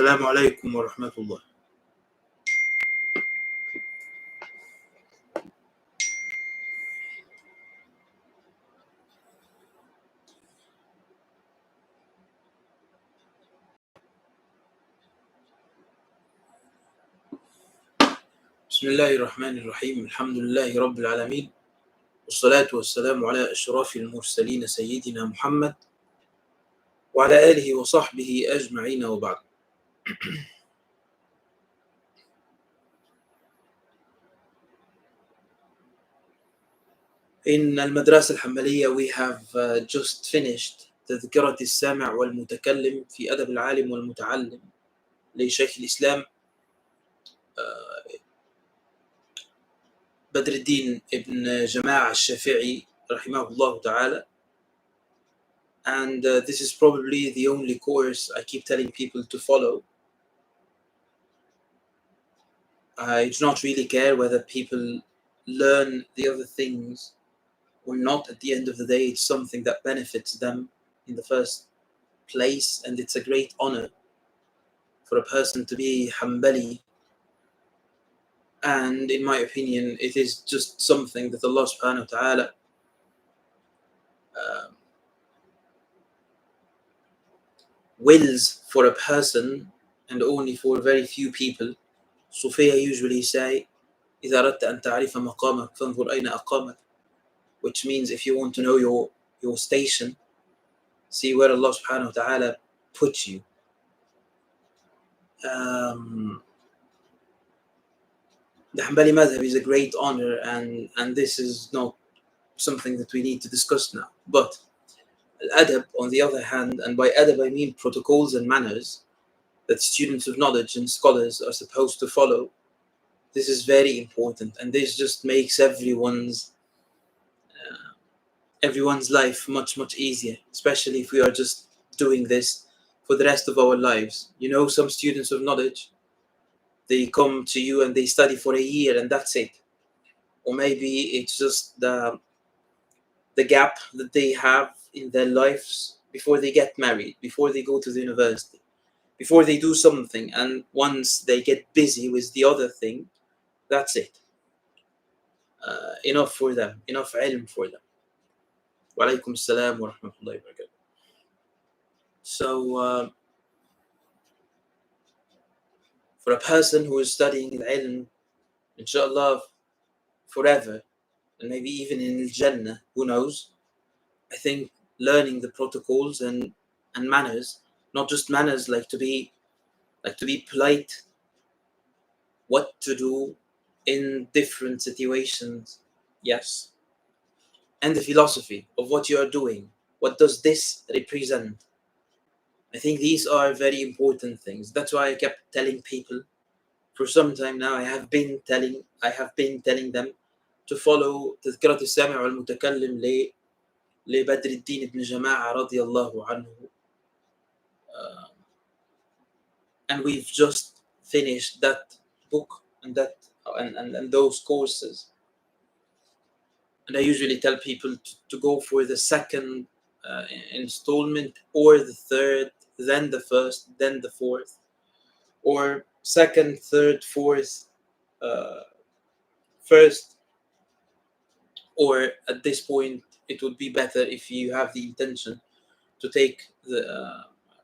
السلام عليكم ورحمة الله. بسم الله الرحمن الرحيم. الحمد لله رب العالمين، والصلاة والسلام على أشرف المرسلين سيدنا محمد وعلى آله وصحبه أجمعين وبعد. In المدرسة الحنبلية we have just finished تذكرة السامع والمتكلم في أدب العالم والمتعلم لشيخ الإسلام بدر الدين ابن جماعة الشافعي رحمه الله تعالى. And this is probably the only course I keep telling people to follow. I do not really care whether people learn the other things or not. At the end of the day, it's something that benefits them in the first place, and it's a great honor for a person to be Hanbali. And in my opinion, it is just something that Allah subhanahu wa ta'ala wills for a person and only for very few people. Sufiya usually say, إذا أردت أن تعرف مقامك فانظر أين أقامك, which means if you want to know your station, see where Allah subhanahu wa ta'ala put you. The Hanbali madhab is a great honor, and this is not something that we need to discuss now. But Adaab, on the other hand, and by Adaab I mean protocols and manners that students of knowledge and scholars are supposed to follow, this is very important, and this just makes everyone's life much easier, especially if we are just doing this for the rest of our lives. You know, some students of knowledge, they come to you and they study for a year and that's it. Or maybe it's just the gap that they have in their lives before they get married, before they go to the university, before they do something, and once they get busy with the other thing, that's it. Enough for them, enough ilm for them. Wa alaikum salam wa rahmatullahi wa barakatuh. So for a person who is studying ilm, inshallah, forever, and maybe even in Jannah, who knows, I think learning the protocols and manners, not just manners like to be polite, what to do in different situations, yes, and the philosophy of what you are doing. What does this represent? I think these are very important things. That's why I kept telling people for some time now. I have been telling them to follow تذكرة السامع والمتكلم لبدر الدين ابن جماعة رضي الله عنه. And we've just finished that book and those courses. And I usually tell people to go for the second installment, or the third, then the first, then the fourth, or second, third, fourth, first. Or at this point, it would be better if you have the intention to take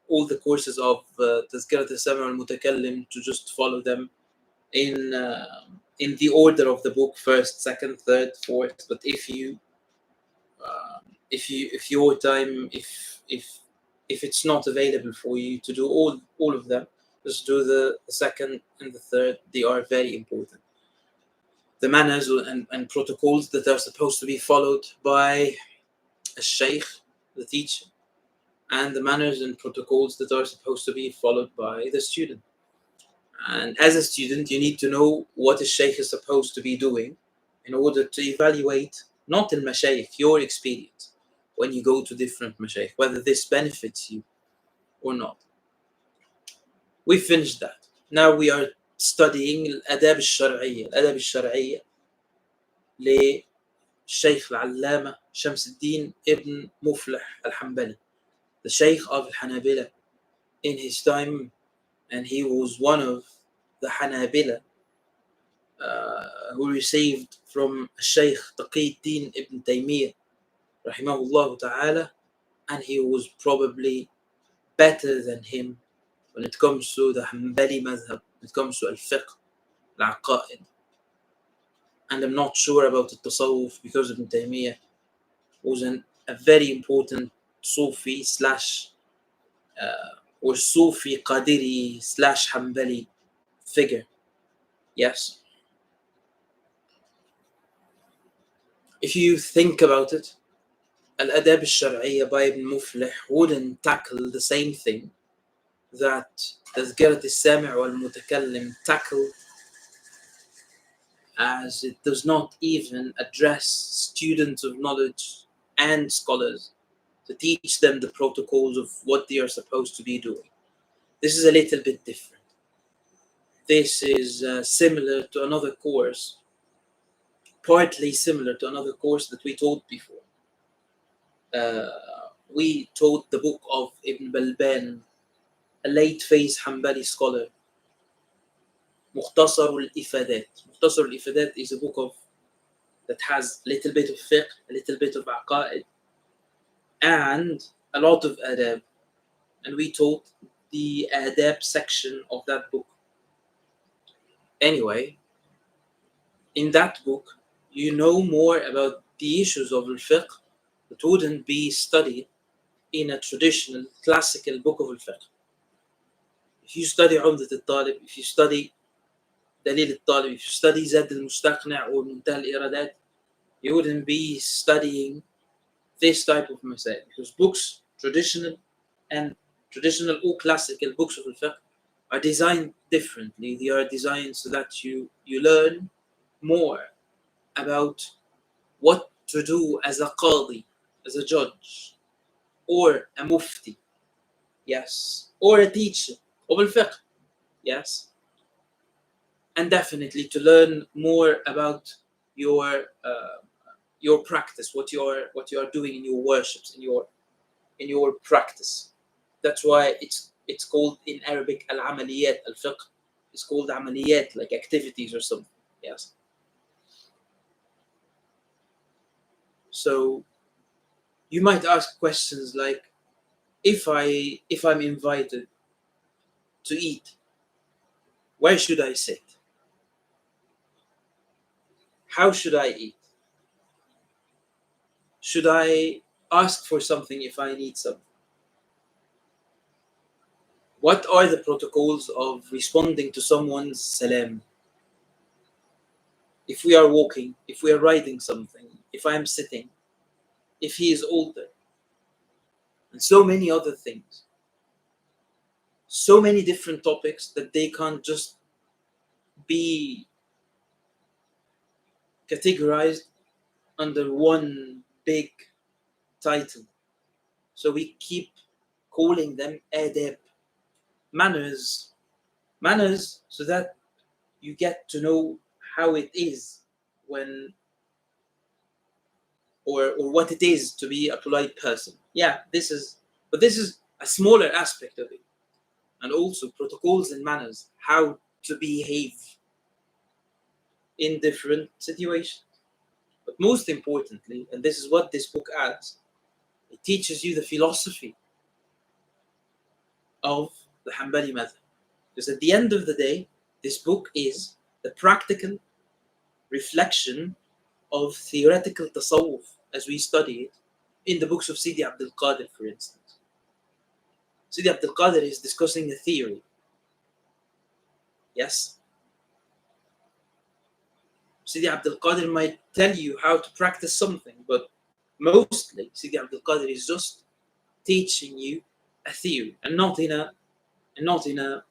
all the courses of تذكرة السامع والمتكلم, to just follow them in the order of the book, first, second, third, fourth. But if your time, if it's not available for you to do all of them, just do the second and the third. They are very important. The manners and protocols that are supposed to be followed by a sheikh, the teacher, and the manners and protocols that are supposed to be followed by the student. And as a student, you need to know what a sheikh is supposed to be doing in order to evaluate, not in mashayikh, your experience when you go to different mashayikh, whether this benefits you or not. We finished that. Now we are studying Adaab al-Shar'iyya للشيخ العلامة شمس الدين ibn Muflih al-Hanbali, the Sheikh of al-Hanabila in his time, and he was one of the Hanabila who received from Shaykh Taqiyuddin ibn Taymiyyah rahimahullah ta'ala, and he was probably better than him when it comes to the Hanbali madhab, when it comes to al-fiqh, al-aqa'id. And I'm not sure about the tasawwuf because Ibn Taymiyyah was a very important Sufi slash or Sufi Qadiri slash Hanbali figure. Yes. If you think about it, Al-Adab al-Shar'iyya by Ibn Muflih wouldn't tackle the same thing that Tazkirat al-Sami' wal-Mutakallim tackle, as it does not even address students of knowledge and scholars to teach them the protocols of what they are supposed to be doing. This is a little bit different. This is similar to another course, partly similar to another course that we taught before. We taught the book of Ibn Balban, a late phase Hanbali scholar, Mukhtasar al-Ifadat. Mukhtasar al-Ifadat is a book that has a little bit of fiqh, a little bit of aqa'id, and a lot of adab. And we taught the adab section of that book. Anyway, in that book, you know more about the issues of al-fiqh that wouldn't be studied in a traditional classical book of al-fiqh. If you study Umdat al-Talib, if you study Dalil al-Talib, if you study Zad al-Mustaqna' or Muntaha al-Iradat, you wouldn't be studying this type of masail, because books, traditional or classical books of al-fiqh, are designed differently. They are designed so that you learn more about what to do as a qadi, as a judge, or a mufti, yes, or a teacher of al-fiqh, yes, and definitely to learn more about your practice, what you are doing in your worships, in your practice. That's why it's called in Arabic al-amaliyat. Al-fiqh is called amaliyat, like activities or something. Yes. So you might ask questions like, if I'm invited to eat, where should I sit? How should I eat? Should I ask for something if I need something? What are the protocols of responding to someone's salam? If we are walking, if we are riding something, if I am sitting, if he is older, and so many other things. So many different topics that they can't just be categorized under one big title. So we keep calling them adab, manners, so that you get to know how it is when, or what it is to be a polite person. Yeah, this is a smaller aspect of it. And also protocols and manners, how to behave in different situations. But most importantly, and this is what this book adds, it teaches you the philosophy of the Hanbali method. Because at the end of the day, this book is the practical reflection of theoretical tasawwuf as we study it in the books of Sidi Abdul Qadir, for instance. Sidi Abdul Qadir is discussing a theory. Yes? Sidi Abdul Qadir might tell you how to practice something, but mostly Sidi Abdul Qadir is just teaching you a theory, and not in a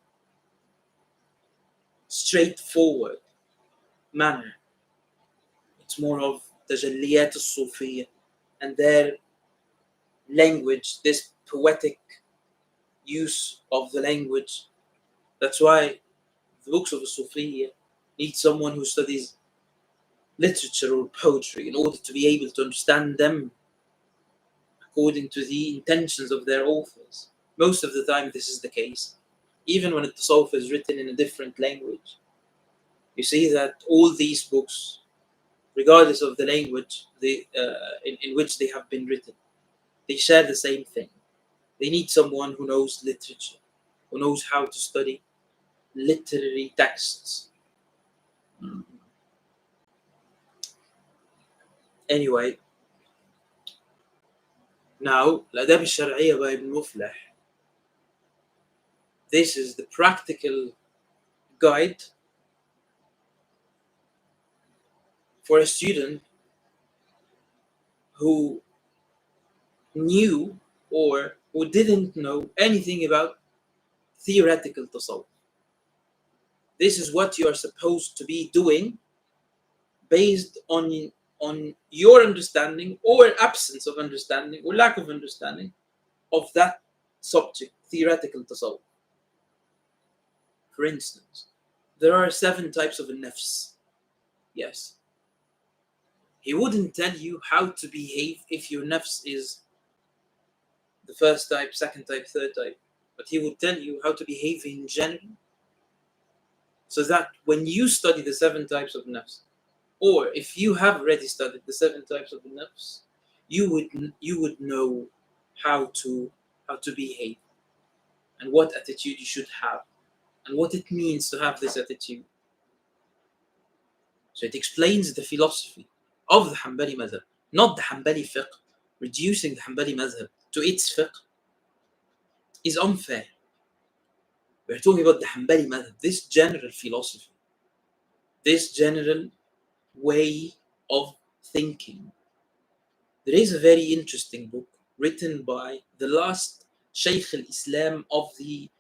straightforward manner. It's more of tajalliyat al-Sufiyya and their language, this poetic use of the language. That's why the books of the Sufiyya need someone who studies literature or poetry in order to be able to understand them according to the intentions of their authors. Most of the time this is the case. even when التصوف is written in a different language, you see that all these books, regardless of the language in which they have been written, they share the same thing. They need someone who knows literature, who knows how to study literary texts. Anyway, now الآداب الشرعية by Ibn Muflih. This is the practical guide for a student who knew or who didn't know anything about theoretical tasawwuf. This is what you are supposed to be doing based on your understanding or absence of understanding or lack of understanding of that subject, theoretical tasawwuf. For instance, there are 7 types of a nafs. Yes. He wouldn't tell you how to behave if your nafs is the first type, second type, third type, but he would tell you how to behave in general, so that when you study the 7 types of nafs, or if you have already studied the 7 types of nafs, you would know how to behave and what attitude you should have and what it means to have this attitude. So it explains the philosophy of the Hanbali madhab, not the Hanbali fiqh. Reducing the Hanbali madhab to its fiqh is unfair. We're talking about the Hanbali madhab, this general philosophy, this general way of thinking. There is a very interesting book written by the last Shaykh al-Islam of the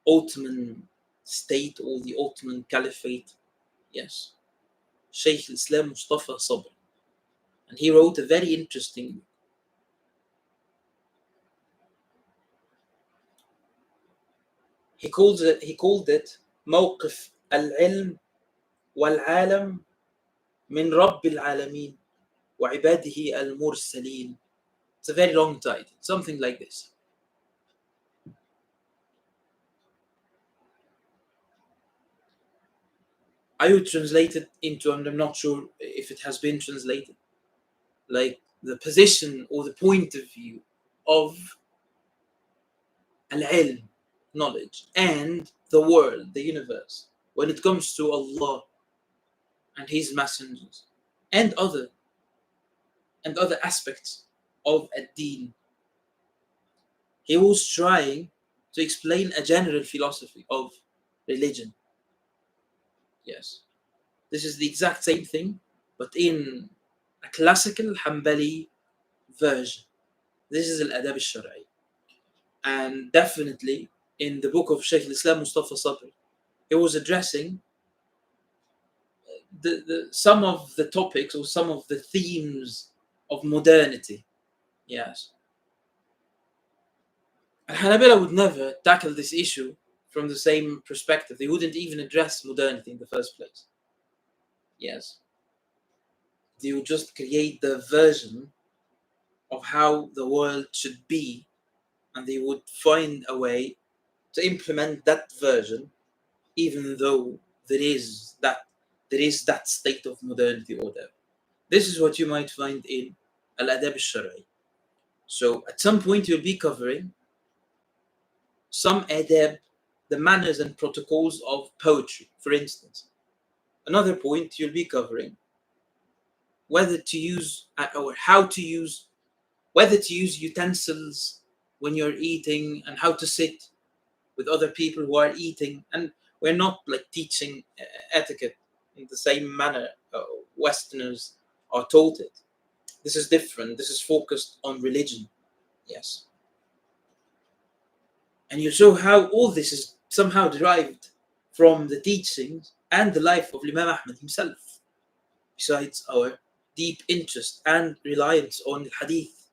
Ottoman state or the Ottoman Caliphate. Yes, Shaykh al-Islam Mustafa Sabr. And he wrote a very interesting book. He called it موقف العلم والعالم من رب العالمين وعباده المرسلين. It's a very long title, something like this. I would translate it into, and I'm not sure if it has been translated, like the position or the point of view of al-ilm, knowledge, and the world, the universe, when it comes to Allah and His messengers and other aspects of ad-deen. He was trying to explain a general philosophy of religion. Yes, this is the exact same thing, but in a classical Hanbali version. This is al-Adab al-Shar'i. And definitely in the book of Shaykh al-Islam Mustafa Sabr, he was addressing some of the topics or some of the themes of modernity. Yes. And Hanabila would never tackle this issue from the same perspective. They wouldn't even address modernity in the first place. Yes. They would just create the version of how the world should be, and they would find a way to implement that version, even though there is that state of modernity or whatever. This is what you might find in Al-Adab al-Shar'i. So at some point you'll be covering some adab, the manners and protocols of poetry, for instance. Another point you'll be covering whether to use or how to use, whether to use utensils when you're eating and how to sit with other people who are eating. And we're not like teaching etiquette in the same manner Westerners are taught it. This is different. This is focused on religion. Yes. And you show how all this is somehow derived from the teachings and the life of Imam Ahmad himself, besides our deep interest and reliance on the hadith.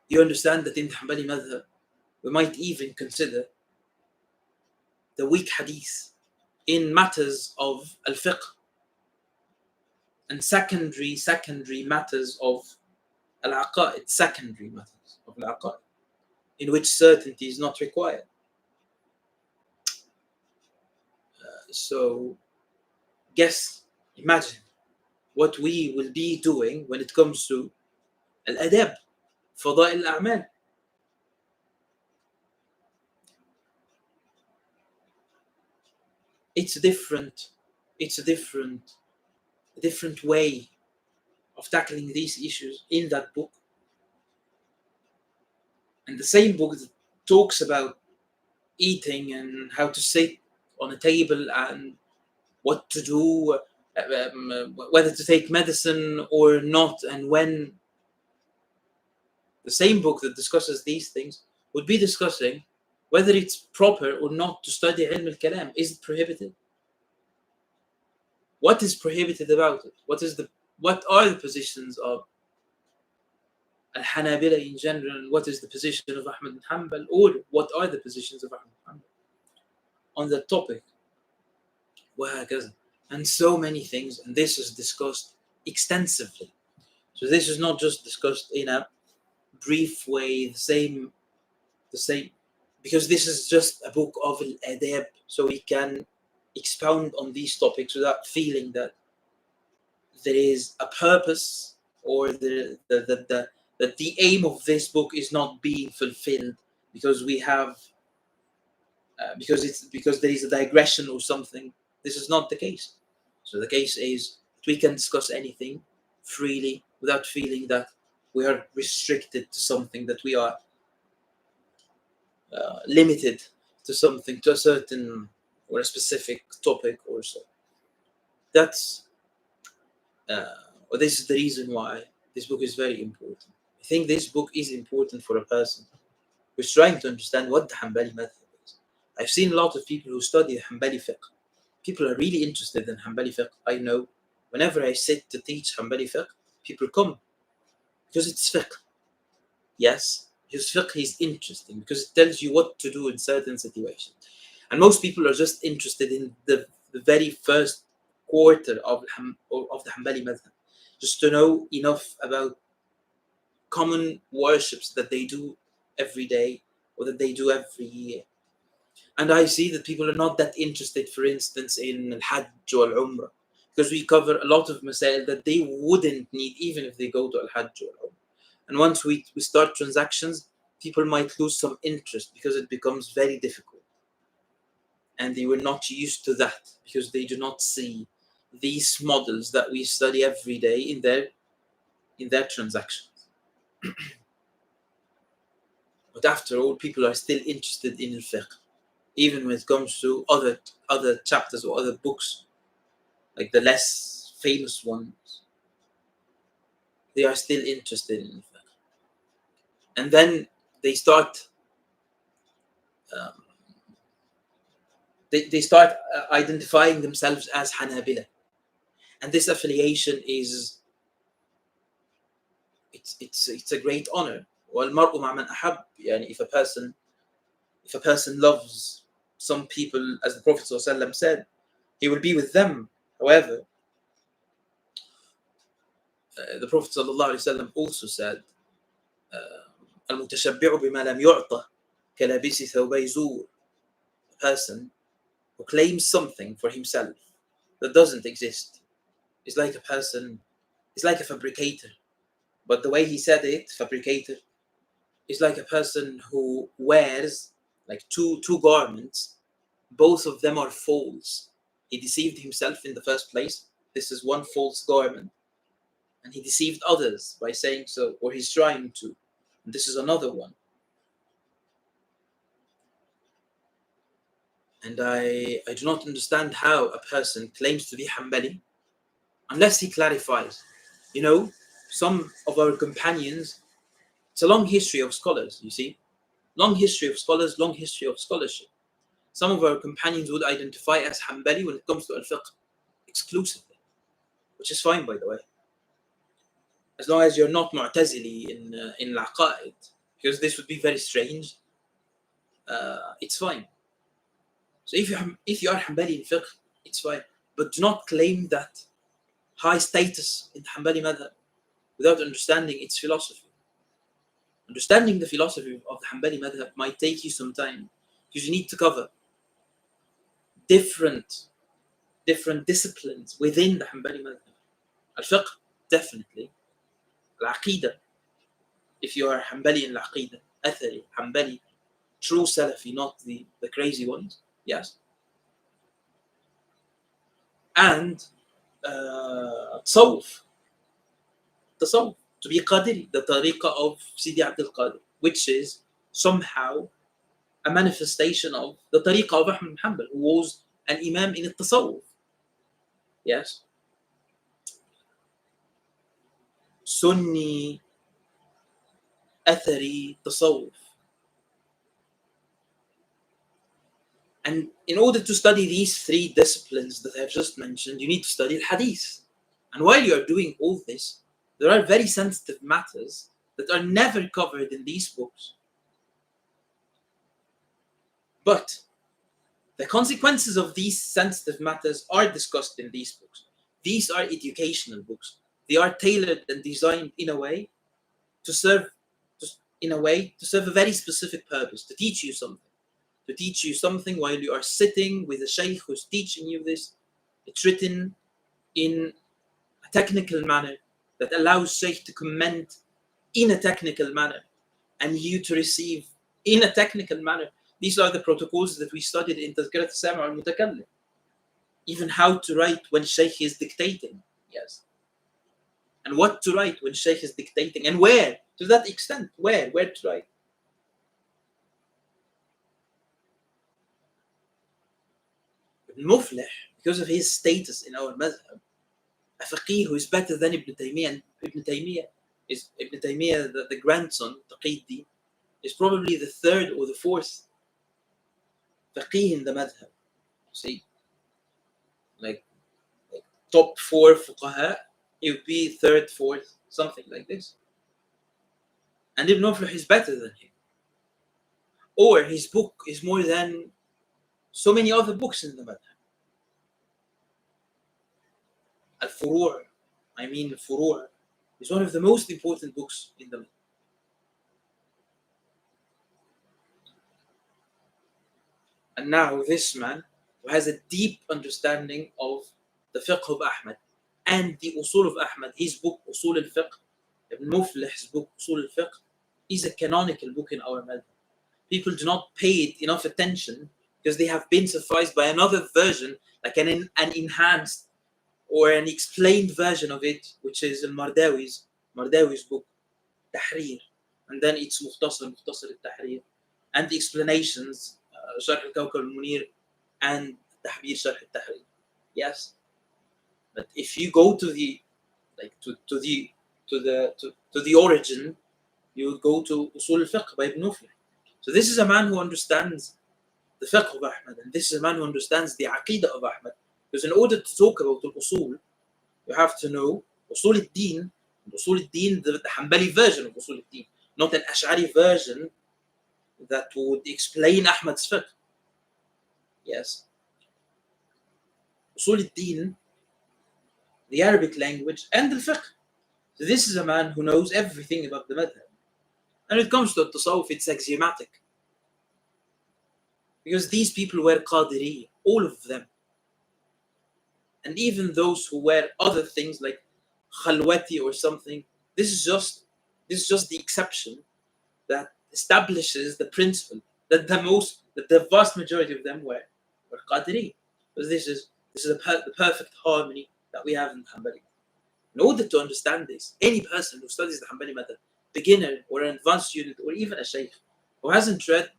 You understand that in the Hanbali madhab, we might even consider the weak hadith in matters of al-fiqh and secondary matters of al-aqa'id, secondary matters. of al-aqaid, in which certainty is not required. So, imagine what we will be doing when it comes to al-adab, fada'il al-a'mal. It's different. It's a different way of tackling these issues in that book. And the same book that talks about eating and how to sit on a table and what to do, whether to take medicine or not, and when. The same book that discusses these things would be discussing whether it's proper or not to study ilm al-kalam. Is it prohibited? What is prohibited about it? What are the positions of al-Hanabila in general, and what is the position of Ahmad bin Hanbal, or what are the positions of Ahmad bin Hanbal on that topic? وهكذا. And so many things, and this is discussed extensively. So this is not just discussed in a brief way, the same, because this is just a book of al-adab, so we can expound on these topics without feeling that there is a purpose, or that the aim of this book is not being fulfilled because we have because there is a digression or something. This is not the case. So the case is that we can discuss anything freely without feeling that we are restricted to something, that we are limited to something, to a certain or a specific topic or so. That's this is the reason why this book is very important. I think this book is important for a person who's trying to understand what the Hanbali method is. I've seen a lot of people who study Hanbali fiqh. People are really interested in Hanbali fiqh. I know whenever I sit to teach Hanbali fiqh, people come because it's fiqh. Yes, his fiqh is interesting because it tells you what to do in certain situations. And most people are just interested in the very first quarter of the Hanbali madhab, just to know enough about common worships that they do every day or that they do every year. And I see that people are not that interested, for instance, in al-Hajj or al-Umrah, because we cover a lot of masail that they wouldn't need even if they go to al-Hajj or al-Umrah. And once we start transactions, people might lose some interest because it becomes very difficult. And they were not used to that because they do not see these models that we study every day in their transactions. But after all, people are still interested in al-fiqh, even when it comes to other chapters or other books, like the less famous ones. They are still interested in al-fiqh. And then they start they start identifying themselves as Hanabila. And this affiliation is it's a great honor. وَالْمَرْءُ مَعَ مَنْ أَحَبَّ. يعني if a person loves some people, as the Prophet ﷺ said, he will be with them. However, the Prophet ﷺ also said, الْمُتَشَبِّعُ بِمَا لَمْ يُعْطَ كَلَابِسِ ثَوْبَيْ زُورٍ. A person who claims something for himself that doesn't exist is like a fabricator. But the way he said it, fabricator, is like a person who wears like two garments. Both of them are false. He deceived himself in the first place. This is one false garment. And he deceived others by saying so, or he's trying to. And this is another one. And I do not understand how a person claims to be Hanbali unless he clarifies. You know, some of our companions, it's a long history of scholars, you see. Long history of scholars, long history of scholarship. Some of our companions would identify as Hanbali when it comes to al-fiqh exclusively, which is fine, by the way. As long as you're not Mu'tazili in al-aqaid, because this would be very strange, it's fine. So if you are Hanbali in fiqh, it's fine. But do not claim that high status in the Hanbali madhab without understanding its philosophy. Understanding the philosophy of the Hanbali madhab might take you some time because you need to cover different disciplines within the Hanbali madhab. Al-fiqh, definitely. Al-aqidah, if you are Hanbali in al-aqidah, Athari, Hanbali, true Salafi, not the crazy ones, yes. And تصوف, to be Qadiri, the tariqah of Sidi Abdul Qadir, which is somehow a manifestation of the tariqah of Ahmad bin Hanbal, who was an imam in التصوف. Yes. Sunni, Athari, Tasawwuf. And in order to study these three disciplines that I've just mentioned, you need to study Hadith. And while you are doing all this, there are very sensitive matters that are never covered in these books. But the consequences of these sensitive matters are discussed in these books. These are educational books. They are tailored and designed in a way to serve a very specific purpose, to teach you something. To teach you something while you are sitting with a shaykh who's teaching you this. It's written in a technical manner that allows shaykh to comment in a technical manner and you to receive in a technical manner. These are the protocols that we studied in Tazkirat al-Sami' al-Mutakallim. Even how to write when shaykh is dictating. Yes. And what to write when shaykh is dictating and where, to that extent, where to write. Muflih, because of his status in our madhab, a faqih who is better than Ibn Taymiyyah, and Ibn Taymiyyah, the grandson, Taqiyuddin, is probably the third or the fourth faqih in the madhab. See, like top four fuqaha, he would be third, fourth, something like this. And Ibn Muflih is better than him. Or his book is more than so many other books in the madhab. Al-Furu', Al-Furu' is one of the most important books in the madhab. And now this man, who has a deep understanding of the fiqh of Ahmad and the usul of Ahmad, his book Usul al-Fiqh, Ibn Muflih's book Usul al-Fiqh, is a canonical book in our madhab. People do not pay it enough attention because they have been sufficed by another version, like an enhanced or an explained version of it, which is Mardawi's book, Tahrir. And then it's Mukhtasar al-Tahrir, and the explanations, Sharh al-Kawkab al-Munir and Tahbir Sharh al-Tahrir. Yes. But if you go to the origin, you would go to Usul al-Fiqh by Ibn Muflih. So this is a man who understands the fiqh of Ahmad, and this is a man who understands the aqidah of Ahmad. Because in order to talk about the usul, you have to know usul al-din, the Hanbali version of usul al-din, not an Ash'ari version that would explain Ahmad's fiqh. Yes. Usul al-din, the Arabic language, and the fiqh. So this is a man who knows everything about the madhab. And when it comes to tasawwuf, it's axiomatic. Because these people were Qadiri, all of them. And even those who wear other things like khalwati or something, this is just the exception that establishes the principle that the vast majority of them were Qadiri. Because this is the perfect harmony that we have in the Hanbali. In order to understand this, any person who studies the Hanbali madhab, beginner or an advanced student or even a shaykh who hasn't read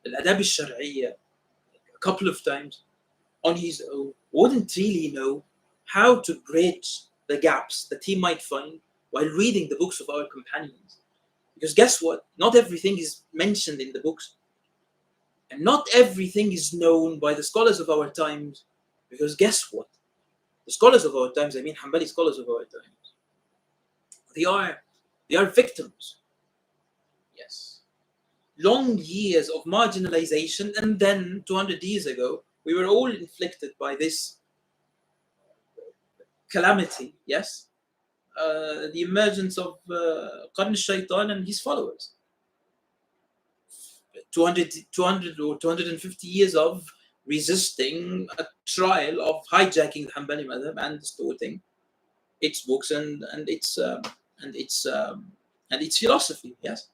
Adaab al-Shar'iyya a couple of times on his own, wouldn't really know how to bridge the gaps that he might find while reading the books of our companions. Because guess what? Not everything is mentioned in the books. And not everything is known by the scholars of our times. Because guess what? The scholars of our times, Hanbali scholars of our times, they are victims. Yes. Long years of marginalization, and then 200 years ago, we were all inflicted by this calamity, yes? the emergence of Qarn al-Shaytan and his followers. 200 or 250 years of resisting a trial of hijacking the Hanbali madhab and distorting its books and its philosophy. Yes,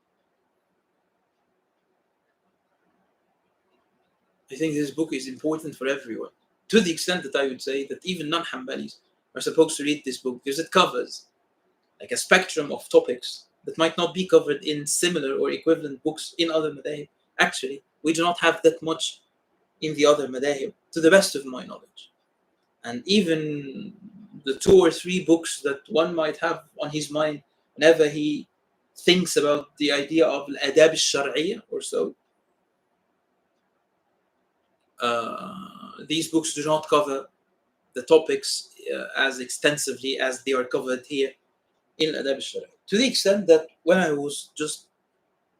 I think this book is important for everyone, to the extent that I would say that even non-Hanbalis are supposed to read this book because it covers like a spectrum of topics that might not be covered in similar or equivalent books in other madhab. Actually, we do not have that much in the other madhab, to the best of my knowledge. And even the 2 or 3 books that one might have on his mind whenever he thinks about the idea of Adaab al-Shar'iyya or so, these books do not cover the topics as extensively as they are covered here in Adaab al-Shar'iyya. To the extent that when I was just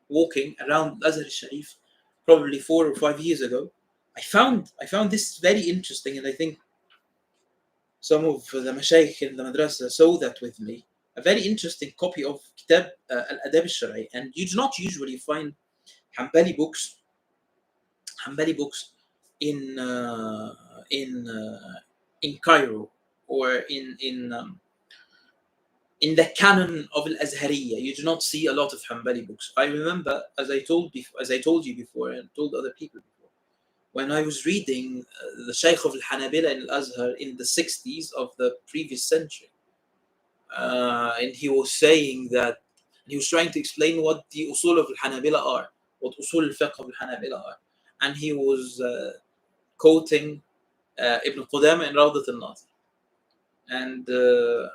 walking around Azhar al-Sharif, probably 4 or 5 years ago, I found this very interesting, and I think some of the mashayikh in the madrasa saw that with me. A very interesting copy of Kitab al-Adab al-Shar'i, and you do not usually find Hanbali books, Hanbali books in uh, in uh, in Cairo or in the canon of al-Azhariyya. You do not see a lot of Hanbali books. I remember, as I told you before, and told other people before, when I was reading the Shaykh of al-Hanabila in al-Azhar in the 60s of the previous century, and he was saying that he was trying to explain what the usul of al-Hanabila are, what usul al-fiqh of al-Hanabila are, and he was quoting Ibn Qudama in Rawdat al-Nadhr. And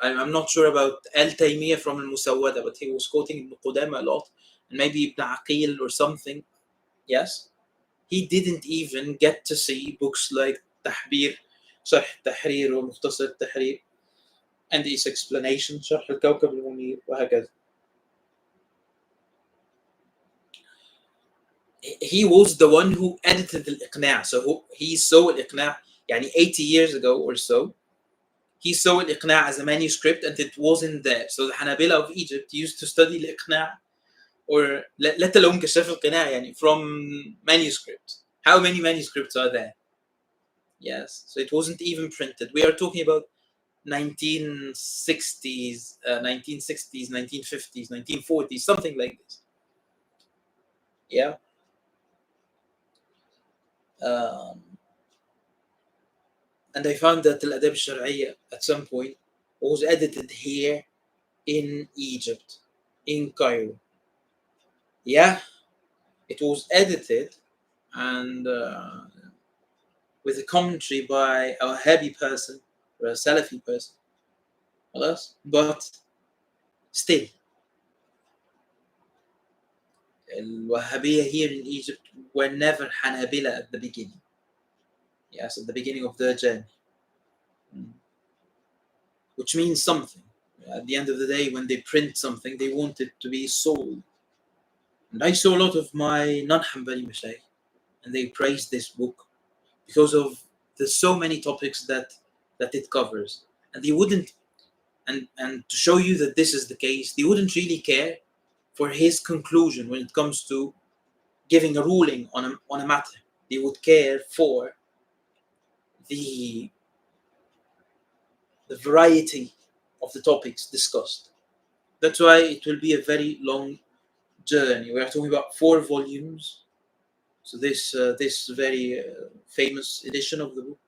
I'm not sure about Al-Taymiyyah from al-Musawwada, but he was quoting Ibn Qudama a lot, and maybe Ibn Aqil or something. Yes, he didn't even get to see books like Tahbir, Sharh Tahrir or Mukhtasar Tahrir, and its explanation, Sharh al-Kawkab al-Munir, وهكذا. He was the one who edited al-Iqna'. So he saw al-Iqna', يعني 80 years ago or so. He saw al-Iqna' as a manuscript and it wasn't there. So the Hanabila of Egypt used to study al-Iqna', or let alone كشاف القناع, يعني from manuscripts. How many manuscripts are there? Yes, so it wasn't even printed. We are talking about 1960s, 1960s, 1950s, 1940s, something like this. Yeah. Um, and I found that Al-Adab al-Shar'iyya at some point was edited here in Egypt, in Cairo. Yeah, it was edited and with a commentary by a Wahhabi person or a Salafi person. But still, Al-Wahhabiyya here in Egypt were never Hanabila at the beginning. Yes, at the beginning of their journey. Which means something. At the end of the day, when they print something, they want it to be sold. And I saw a lot of my non-Hanbali mashayikh, and they praised this book because of the so many topics that it covers. And they wouldn't, and to show you that this is the case, they wouldn't really care for his conclusion when it comes to giving a ruling on a matter. They would care for the variety of the topics discussed. That's why it will be a very long journey. We are talking about 4 volumes. So this very famous edition of the book,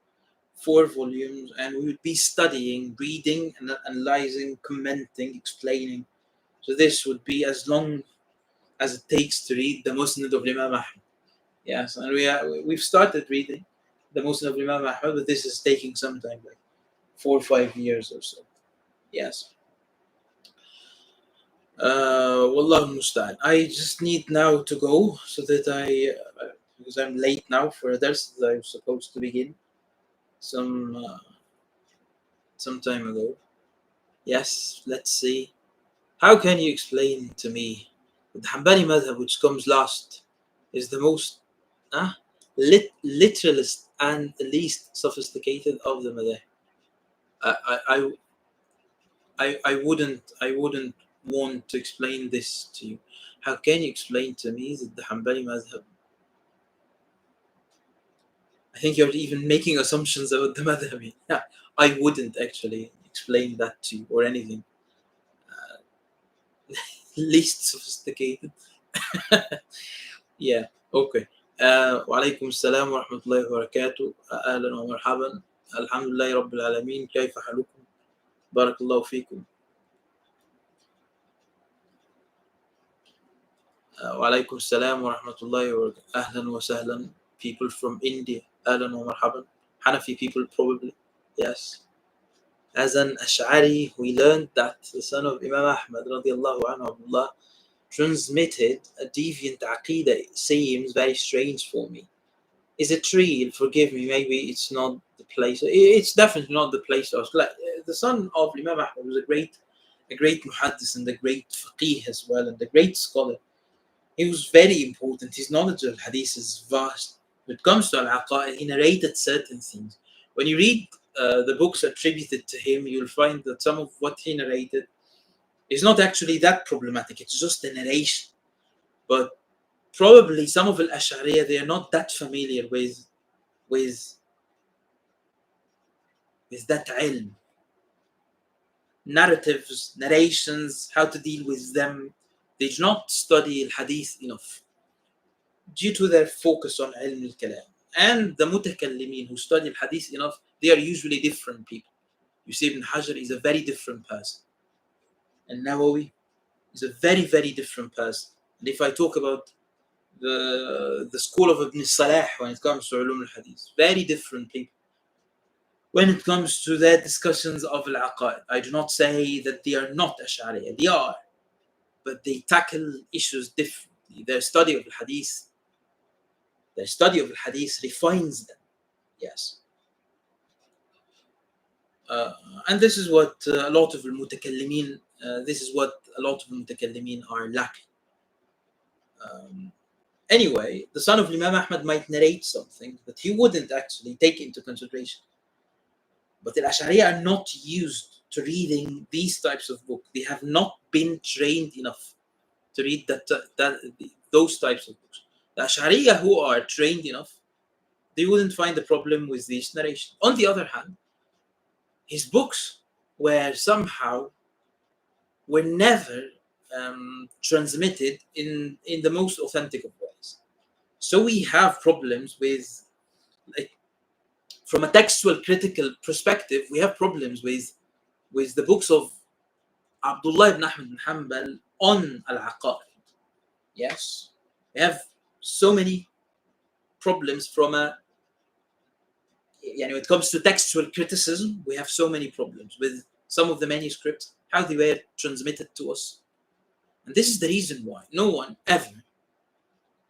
4 volumes, and we would be studying, reading, and analyzing, commenting, explaining. So this would be as long as it takes to read the Musnad of Imam Ahmad. Yes, and we've started reading the Musnad of Imam Ahmad, but this is taking some time, like 4 or 5 years or so. Yes. Wallahu musta'an. I just need now to go so that because I'm late now for a dars that I was supposed to begin some time ago. Yes, let's see. How can you explain to me that the Hanbali madhab, which comes last, is the most literalist and the least sophisticated of the madhab? I I wouldn't want to explain this to you. How can you explain to me that the Hanbali madhab? I think you're even making assumptions about the madhab. Yeah, I wouldn't actually explain that to you or anything. Least sophisticated. Yeah. Okay. وعليكم السلام ورحمة الله وبركاته. أهلا ومرحبا. الحمد لله رب العالمين. كيف حالكم؟ بارك الله فيكم. وعليكم السلام ورحمة الله وبركاته. أهلا وسهلا. People from India. أهلا ومرحبا. Hanafi people probably. Yes. As an Ash'ari, we learned that the son of Imam Ahmad radiallahu anhu Abdullah transmitted a deviant aqidah. It seems very strange for me. Is it true? Forgive me, maybe it's not the place. It's definitely not the place to ask. Like, the son of Imam Ahmad was a great muhaddis and a great faqih as well, and a great scholar. He was very important. His knowledge of hadith is vast. When it comes to al-aqa'id, he narrated certain things. When you read the books attributed to him, you'll find that some of what he narrated is not actually that problematic. It's just a narration. But probably some of al-Ash'ariyah, they are not that familiar with that ilm. Narratives, narrations, how to deal with them. They do not study al-hadith enough due to their focus on ilm al-kalam. And the mutakallimin who study al-hadith enough, they are usually different people. You see, Ibn Hajar is a very different person. And Nawawi is a very, very different person. And if I talk about the school of Ibn Salah when it comes to ulum al-hadith, very different people. When it comes to their discussions of al-aqaid, I do not say that they are not Ash'ariyah. They are. But they tackle issues differently. Their study of al-hadith refines them. Yes. And this is what a lot of al-mutakallimin, are lacking. Anyway, the son of Imam Ahmad might narrate something that he wouldn't actually take into consideration. But the Ash'ariyah are not used to reading these types of books. They have not been trained enough to read those types of books. The Ash'ariyah who are trained enough, they wouldn't find a problem with these narrations. On the other hand, his books were never transmitted in the most authentic of ways. So we have problems with, like, from a textual critical perspective, we have problems with the books of Abdullah ibn Ahmad ibn Hanbal on al-aqaid. Yes, we have so many problems when it comes to textual criticism. We have so many problems with some of the manuscripts, how they were transmitted to us. And this is the reason why no one ever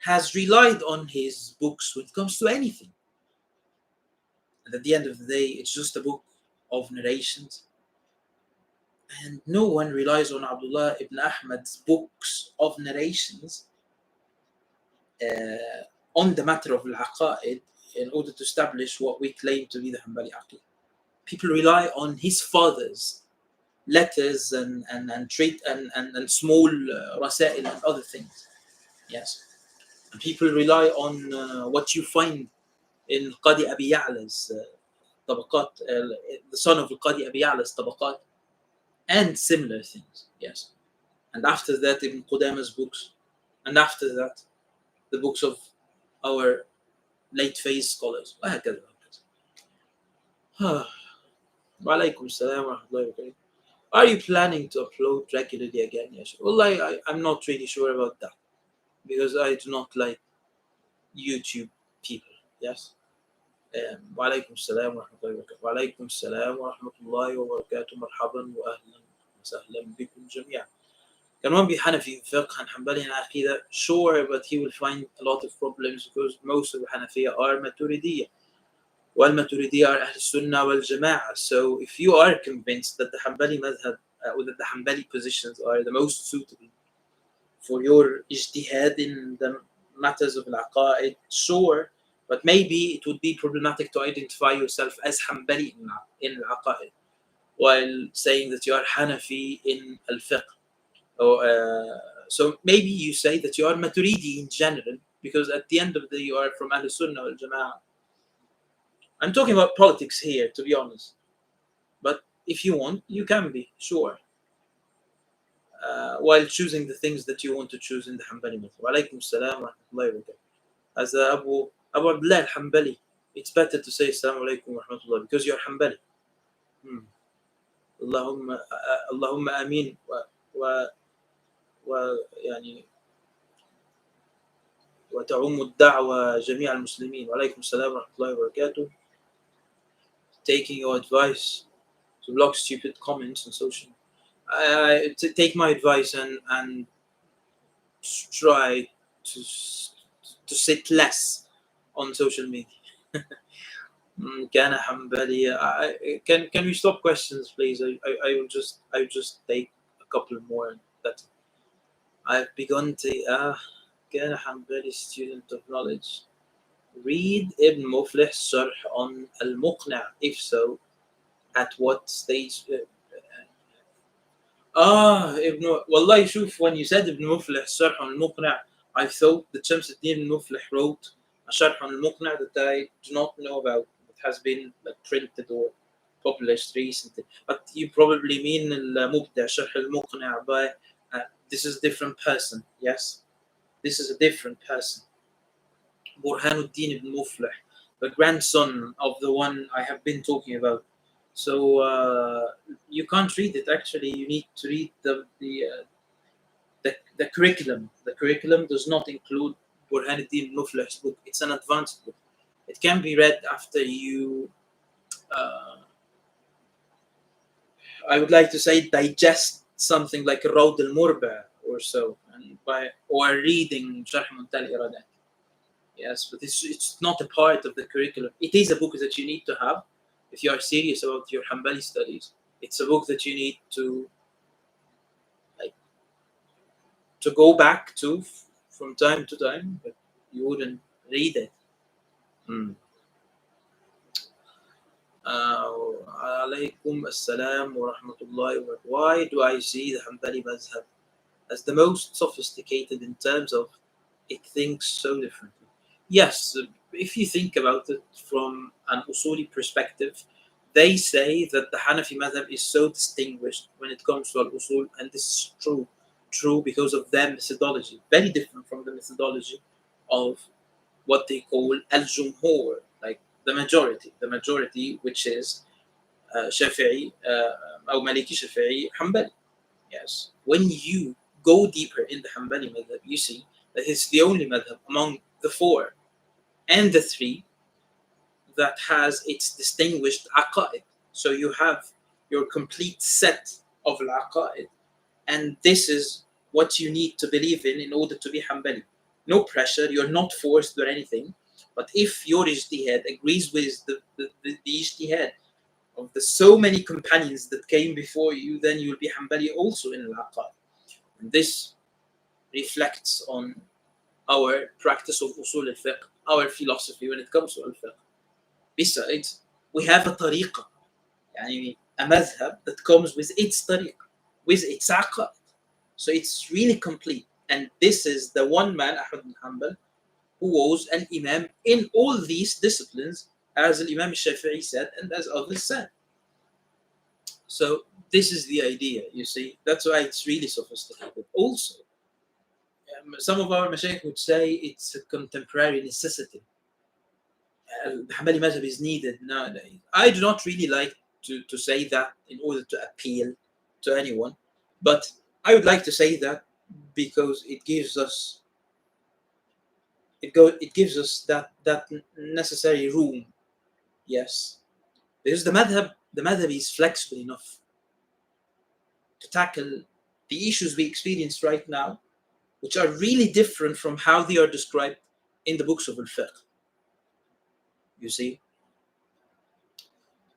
has relied on his books when it comes to anything. And at the end of the day, it's just a book of narrations. And no one relies on Abdullah ibn Ahmad's books of narrations on the matter of al-aqaid in order to establish what we claim to be the Hanbali aqid. People rely on his father's letters and small rasail and other things. Yes. And people rely on what you find in Qadi Abi Ya'la's Tabaqat, the son of Qadi Abi Ya'la's Tabaqat, and similar things. Yes. And after that, Ibn Qudama's books. And after that, the books of our late phase scholars. وهكذا. وعليكم السلام ورحمة الله وبركاته. Are you planning to upload regularly again? Yes. Well, I'm not really sure about that because I do not like YouTube people. Yes. وعليكم السلام ورحمة الله وبركاته. وعليكم السلام ورحمة الله وبركاته. مرحبا وأهلا وسهلا بكم جميعا. Can one be Hanafi, fiqh, and Hanbali and Aqidah? Sure, but he will find a lot of problems because most of the Hanafiya are Maturidiyya. While Maturidiyya are Ahl Sunnah wal Jama'ah. So if you are convinced that the Hanbali madhab, or that the Hanbali positions are the most suitable for your ijtihad in the matters of al-aqa'id, sure, but maybe it would be problematic to identify yourself as Hanbali in al-aqa'id. while saying that you are Hanafi in al-fiqh. Or, so maybe you say that you are Maturidi in general, because at the end of the day you are from Ahl Sunnah wal Jama'ah. I'm talking about politics here, to be honest. But if you want, you can be, sure. While choosing the things that you want to choose in the Hanbali method. Wa alaikum salam wa rahmatullahi wa barakatuh. As Abu Abdullah al-Hanbali, it's better to say Assalamu alaikum wa rahmatullah because you're Hanbali. اللهم اللهم امين و يعني وتعم الدعوة جميع المسلمين. وعليكم السلام ورحمة الله وبركاته. Taking your advice to block stupid comments on social. Take my advice and try to sit less on social media. كان حنبلي. Can we stop questions, please? I will just take a couple more. That I've begun to كان حنبلي student of knowledge. Read Ibn Muflih's Sharh on Al-Muqna'. If so, at what stage? Wallahi, shuf, when you said Ibn Muflih Sharh on Al-Muqna', I thought that Shamsuddin Ibn Muflih wrote a Sharh on Al-Muqna' that I do not know about. It has been like printed or published recently. But you probably mean Al-Mubda' Sharh Al-Muqna' by this is a different person. Yes, this is a different person. Burhanuddin ibn Muflih, the grandson of the one I have been talking about. So you can't read it. Actually, you need to read the curriculum. The curriculum does not include Burhanuddin ibn Muflih's book. It's an advanced book. It can be read after you. I would like to say digest something like Rawd al-Murba or so, or reading Sharh Muntal Iradat. Yes, but it's not a part of the curriculum. It is a book that you need to have if you are serious about your Hanbali studies. It's a book that you need to go back to from time to time, but you wouldn't read it. Alaykum assalam wa rahmatullahi wa. Why do I see the Hanbali madhab as the most sophisticated in terms of it thinks so differently? Yes, if you think about it from an Usuli perspective, they say that the Hanafi madhab is so distinguished when it comes to al-Usul, and this is true because of their methodology, very different from the methodology of what they call al-Jumhur, like the majority which is Shafi'i, or Maliki Shafi'i, Hanbali. Yes, when you go deeper in the Hanbali madhab, you see that it's the only madhab among the four and the three that has its distinguished aqa'id. So you have your complete set of al-aqa'id, and this is what you need to believe in order to be Hanbali. No pressure, you're not forced or anything, but if your ijtihad agrees with the ijtihad of the so many companions that came before you, then you'll be Hanbali also in al-aqa'id. And this reflects on our practice of usul al-fiqh, our philosophy when it comes to al-fiqh. Besides, we have a tariqah, يعني a madhab that comes with its tariqah, with its aqad. So it's really complete. And this is the one man, Ahmad bin Hanbal, who was an imam in all these disciplines, as Imam Shafi'i said and as others said. So this is the idea, you see. That's why it's really sophisticated. Also, some of our mashaykh would say it's a contemporary necessity. The Hanbali madhab is needed nowadays. I do not really like to say that in order to appeal to anyone, but I would like to say that because it gives us that necessary room. Yes, because the madhab is flexible enough to tackle the issues we experience right now, which are really different from how they are described in the books of al-fiqh. You see,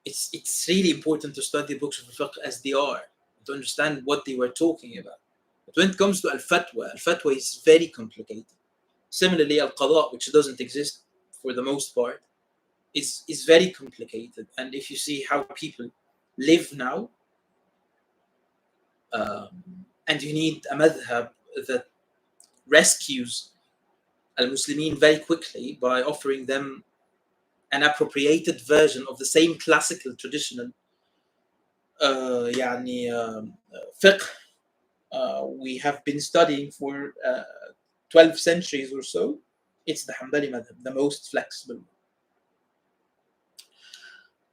it's really important to study the books of al-fiqh as they are, to understand what they were talking about. But when it comes to al-fatwa is very complicated. Similarly, al-qada, which doesn't exist for the most part, is very complicated. And if you see how people live now, and you need a madhab that rescues al-Muslimin very quickly by offering them an appropriated version of the same classical traditional يعني fiqh we have been studying for 12 centuries or so. It's the Hanbali madhab, the most flexible.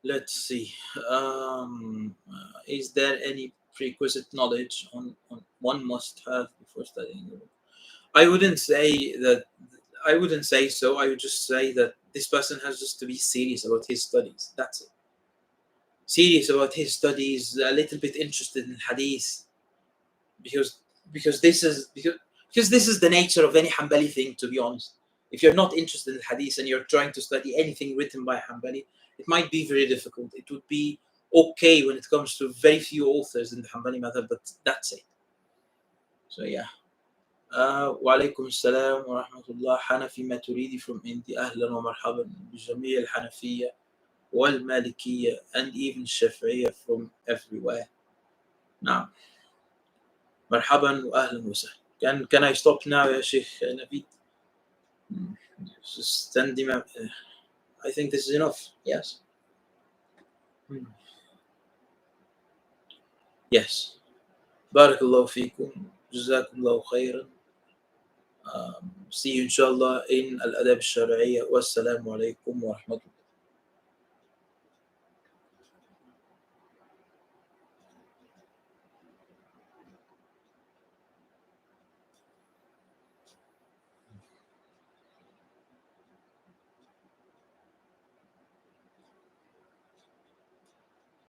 Let's see. Is there any prerequisite knowledge on one must have before studying? I wouldn't say that. I wouldn't say so. I would just say that this person has just to be serious about his studies. That's it. Serious about his studies, a little bit interested in hadith, because because this is because this is the nature of any Hanbali thing. To be honest, if you're not interested in hadith and you're trying to study anything written by Hanbali, it might be very difficult. It would be okay when it comes to very few authors in the Hanbali madhab, but that's it. So yeah. وعليكم السلام ورحمة الله. حنفي ما تريدي from India. أهلا ومرحبا بجميع الحنفية والمالكية and even الشافعية from everywhere. نعم. مرحبا وأهلا وسهلا. Can I stop now يا شيخ نبيل? Standing up. I think this is enough. Yes. Yes. بارك الله فيكم. جزاكم الله خيرا. See you inshallah in الآداب الشرعية. والسلام عليكم ورحمة الله.